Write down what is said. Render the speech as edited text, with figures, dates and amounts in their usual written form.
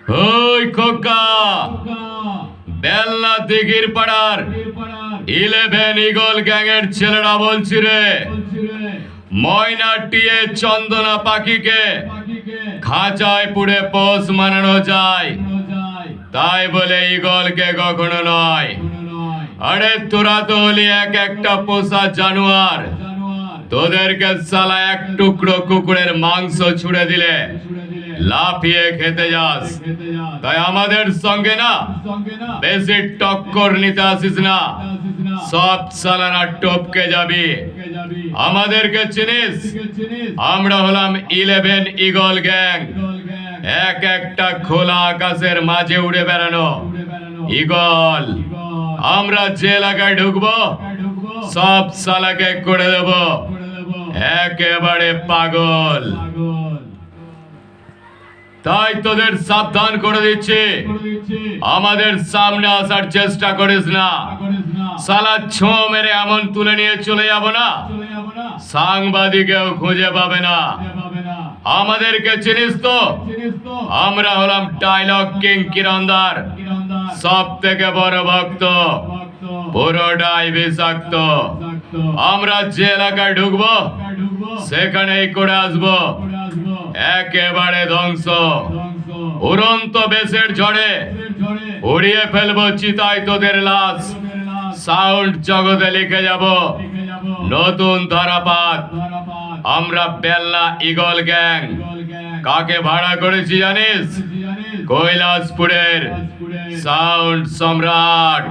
ওই খোকা, বেলনা দিঘির পাড়ার 11 ইগল গ্যাংয়ের ছেলেরা বলছি রে, ময়না টিয়ে চন্দনা পাখিকে খাঁচায় পুড়ে পোষ মানানো যায়, তাই বলে ইগলকে কখনো নয়। আরে তোরা তো হলি এক একটা পোষা জানোয়ার, তোদেরকে সালা এক টুকরো কুকুরের মাংস ছুড়ে দিলে লাফিয়ে খেতে যাস। তাই আমাদের সঙ্গে না বেশি টক্কর নিতে আসিস না, সব সালানা টপকে যাবি। আমাদেরকে চিনিস? আমরা হলাম 11 ইগল গ্যাং, এক একটা খোলা আকাশের মাঝে উড়ে বেড়ানো ইগল। আমরা যে এলাকায় ঢুকবো সব সালাকে করে দেব একেবারে পাগল। তাই তোদের সাবধান করে দিচ্ছি, আমাদের সামনে আসার চেষ্টা করিস না। সালা ছো মেরে এমন তুলে নিয়ে চলে যাব না, সাংবাদিকেও খুঁজে পাবে না। আমাদেরকে চিনিস তো? আমরা হলাম ডায়লগ কিং কিরণদার, সব থেকে বড় ভক্ত, পুরোটাই বিষাক্ত। আমরা যে এলাকায় ঢুকবো সেখানেই করে আসবো একেবারে ধ্বংস। উড়ন্ত বেশের ঝড়ে উড়িয়ে ফেলবো চিতায় তোদের লাশ, সাউন্ড জগতে লিখে যাব নতুন ধারাপাত। আমরা বেলনা ইগল গ্যাং। কাকে ভাড়া করেছি জানিস? কৈলাসপুরের সাউন্ড সম্রাট।